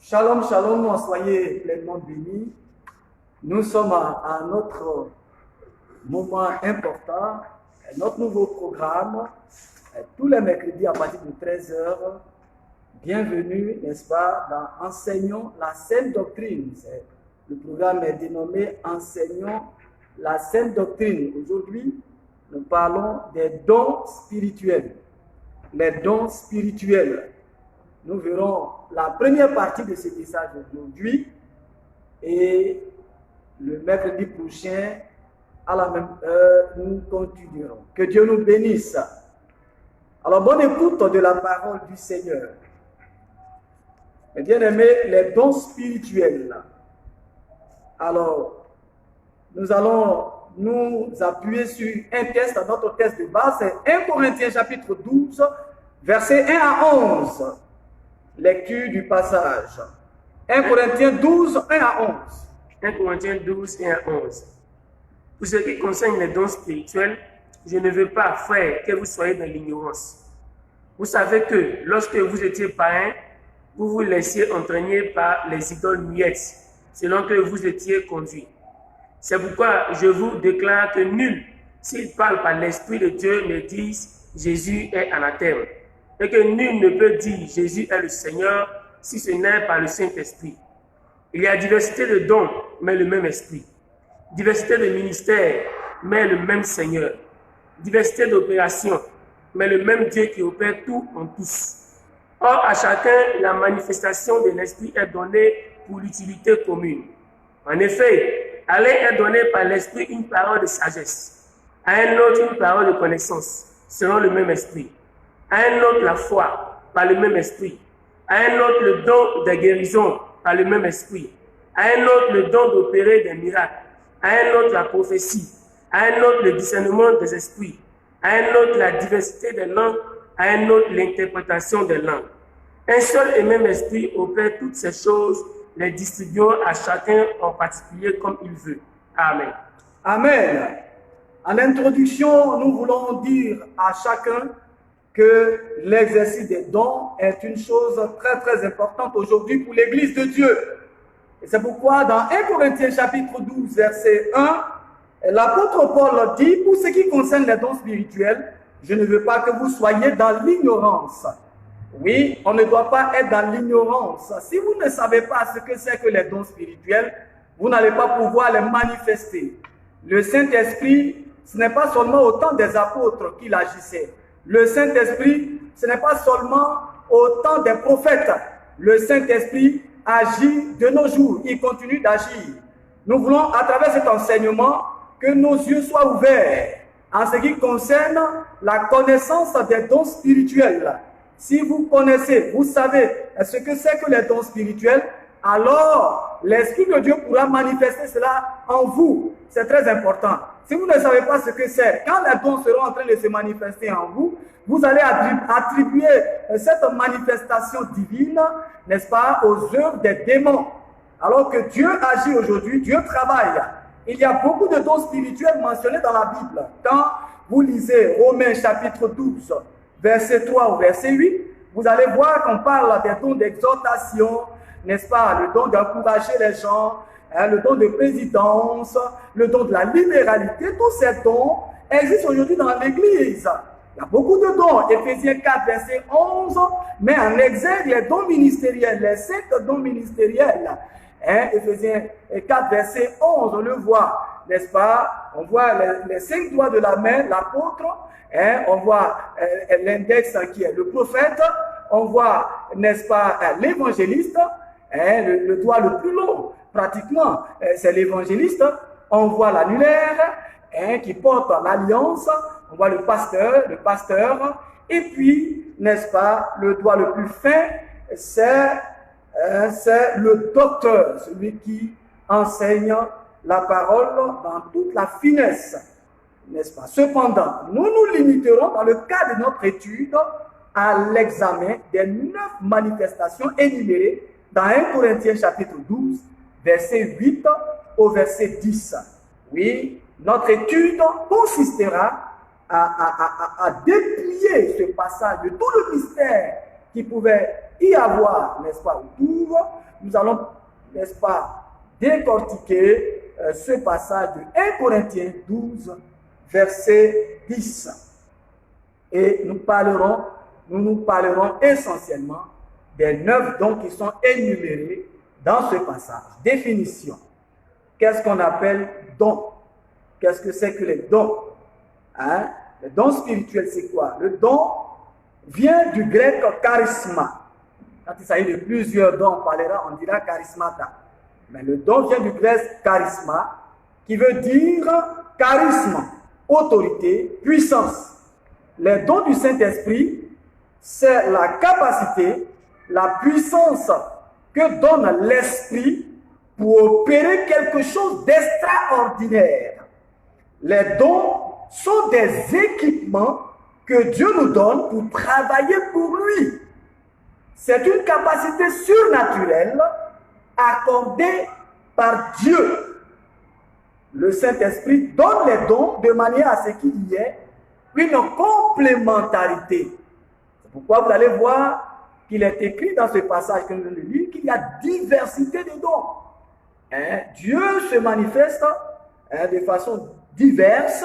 Shalom, shalom, soyez pleinement bénis. Nous sommes à notre moment important, notre nouveau programme, tous les mercredis à partir de 13h. Bienvenue, n'est-ce pas, dans Enseignons la Sainte Doctrine. Le programme est dénommé Enseignons la Sainte Doctrine. Aujourd'hui, nous parlons des dons spirituels. Les dons spirituels. Nous verrons la première partie de ce message aujourd'hui et le mercredi prochain, à la même heure, nous continuerons. Que Dieu nous bénisse. Alors, bonne écoute de la parole du Seigneur. Mes bien-aimés, les dons spirituels. Alors, nous allons nous appuyer sur un texte, notre texte de base, c'est 1 Corinthiens chapitre 12, versets 1 à 11. Lecture du passage. 1 Corinthiens 12, 1 à 11. 1 Corinthiens 12, 1 à 11. Pour ce qui concerne les dons spirituels, je ne veux pas, frères, que vous soyez dans l'ignorance. Vous savez que lorsque vous étiez païens, vous vous laissiez entraîner par les idoles muettes, selon que vous étiez conduits. C'est pourquoi je vous déclare que nul, s'il parle par l'Esprit de Dieu, ne dise Jésus est anathème. Et que nul ne peut dire Jésus est le Seigneur si ce n'est par le Saint-Esprit. Il y a diversité de dons, mais le même Esprit. Diversité de ministères, mais le même Seigneur. Diversité d'opérations, mais le même Dieu qui opère tout en tous. Or, à chacun, la manifestation de l'Esprit est donnée pour l'utilité commune. En effet, à l'un est donné par l'Esprit une parole de sagesse, à un autre une parole de connaissance, selon le même Esprit. À un autre la foi, par le même Esprit. À un autre le don de guérison, par le même Esprit. À un autre le don d'opérer des miracles. À un autre la prophétie. À un autre le discernement des esprits. À un autre la diversité des langues. À un autre l'interprétation des langues. Un seul et même Esprit opère toutes ces choses, les distribuant à chacun en particulier comme il veut. Amen. Amen. En introduction, nous voulons dire à chacun que l'exercice des dons est une chose très très importante aujourd'hui pour l'Église de Dieu. Et c'est pourquoi dans 1 Corinthiens chapitre 12 verset 1, l'apôtre Paul dit, pour ce qui concerne les dons spirituels, je ne veux pas que vous soyez dans l'ignorance. Oui, on ne doit pas être dans l'ignorance. Si vous ne savez pas ce que c'est que les dons spirituels, vous n'allez pas pouvoir les manifester. Le Saint-Esprit, ce n'est pas seulement au temps des apôtres qu'il agissait. Le Saint-Esprit, ce n'est pas seulement au temps des prophètes. Le Saint-Esprit agit de nos jours. Il continue d'agir. Nous voulons, à travers cet enseignement, que nos yeux soient ouverts en ce qui concerne la connaissance des dons spirituels. Si vous connaissez, vous savez ce que c'est que les dons spirituels, alors l'Esprit de Dieu pourra manifester cela en vous. C'est très important. Si vous ne savez pas ce que c'est, quand les dons seront en train de se manifester en vous, vous allez attribuer cette manifestation divine, n'est-ce pas, aux œuvres des démons. Alors que Dieu agit aujourd'hui, Dieu travaille. Il y a beaucoup de dons spirituels mentionnés dans la Bible. Quand vous lisez Romains chapitre 12, verset 3 au verset 8, vous allez voir qu'on parle des dons d'exhortation, n'est-ce pas, le don d'encourager les gens, le don de présidence, le don de la libéralité. Tous ces dons existent aujourd'hui dans l'Église. Il y a beaucoup de dons. Éphésiens 4, verset 11, mais en exergue les dons ministériels, les 5 dons ministériels. Éphésiens 4, verset 11, on le voit, n'est-ce pas? On voit les 5 doigts de la main, l'apôtre, on voit l'index qui est le prophète, on voit, n'est-ce pas, l'évangéliste, le doigt le plus long, pratiquement, c'est l'évangéliste. On voit l'annulaire, qui porte l'alliance, on voit le pasteur, et puis, n'est-ce pas, le doigt le plus fin, c'est le docteur, celui qui enseigne la parole dans toute la finesse, n'est-ce pas? Cependant, nous nous limiterons dans le cadre de notre étude à l'examen des 9 manifestations énumérées dans 1 Corinthiens chapitre 12, verset 8 au verset 10. Oui, notre étude consistera à déplier ce passage de tout le mystère qui pouvait y avoir, n'est-ce pas, autour, nous allons, n'est-ce pas, décortiquer ce passage de 1 Corinthiens 12, verset 10. Et nous nous parlerons essentiellement des 9 dons qui sont énumérés dans ce passage. Définition. Qu'est-ce qu'on appelle don? Qu'est-ce que c'est que les dons? Hein? Le don spirituel, c'est quoi? Le don vient du grec charisma. Quand il s'agit de plusieurs dons, on parlera, on dira charismata. Mais le don vient du grec charisma, qui veut dire charisme, autorité, puissance. Les dons du Saint-Esprit, c'est la capacité, la puissance que donne l'Esprit pour opérer quelque chose d'extraordinaire. Les dons sont des équipements que Dieu nous donne pour travailler pour lui. C'est une capacité surnaturelle accordée par Dieu. Le Saint-Esprit donne les dons de manière à ce qu'il y ait une complémentarité. C'est pourquoi vous allez voir qu'il est écrit dans ce passage que nous venons de lire qu'il y a diversité de dons. Dieu se manifeste de façon diverse,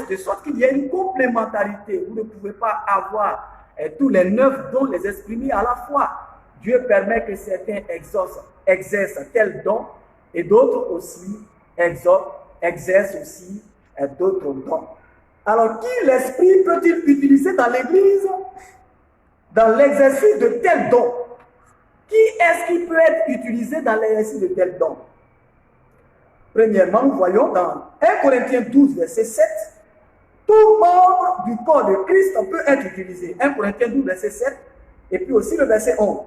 de sorte qu'il y a une complémentarité. Vous ne pouvez pas avoir tous les 9 dons les exprimer à la fois. Dieu permet que certains exercent tel don et d'autres aussi exercent aussi d'autres dons. Alors, qui l'Esprit peut-il utiliser dans l'Église dans l'exercice de tel don? Qui est-ce qui peut être utilisé dans l'exercice de tel don? Premièrement, nous voyons dans 1 Corinthiens 12, verset 7, tout membre du corps de Christ peut être utilisé. 1 Corinthiens 12, verset 7, et puis aussi le verset 11.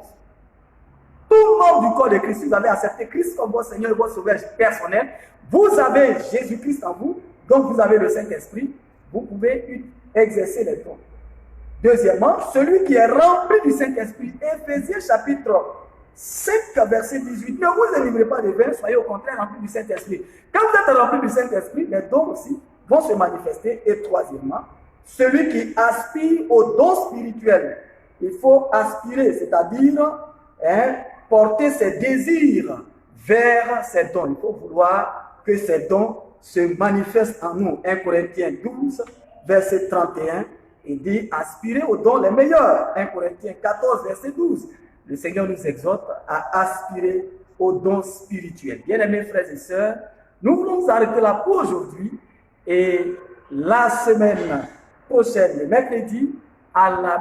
Tout membre du corps de Christ, vous avez accepté Christ comme votre Seigneur et votre Sauveur personnel. Vous avez Jésus-Christ en vous, donc vous avez le Saint-Esprit. Vous pouvez exercer les dons. Deuxièmement, celui qui est rempli du Saint-Esprit, Éphésiens chapitre 5, verset 18. Ne vous délivrez pas de vin, soyez au contraire remplis du Saint-Esprit. Quand vous êtes rempli du Saint-Esprit, les dons aussi vont se manifester. Et troisièmement, celui qui aspire aux dons spirituels. Il faut aspirer, c'est-à-dire porter ses désirs vers ces dons. Il faut vouloir que ces dons se manifestent en nous. 1 Corinthiens 12, verset 31, il dit aspirer aux dons les meilleurs. 1 Corinthiens 14, verset 12. Le Seigneur nous exhorte à aspirer aux dons spirituels. Bien-aimés frères et sœurs, nous voulons nous arrêter là pour aujourd'hui et la semaine prochaine, le mercredi, à la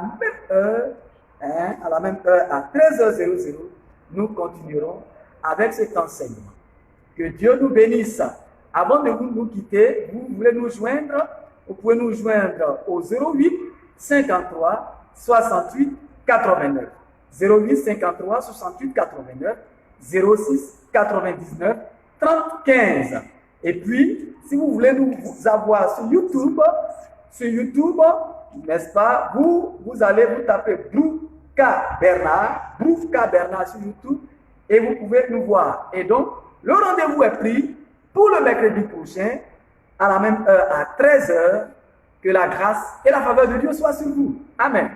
même heure, à 13h00, nous continuerons avec cet enseignement. Que Dieu nous bénisse. Avant de nous quitter, vous voulez nous joindre, vous pouvez nous joindre au 08 53 68 89. 08 53 68 89 06 99 30 15. Et puis, si vous voulez nous avoir sur YouTube, n'est-ce pas, vous allez vous taper Broufka Bernard sur YouTube et vous pouvez nous voir. Et donc, le rendez-vous est pris pour le mercredi prochain à la même heure, à 13h. Que la grâce et la faveur de Dieu soient sur vous. Amen.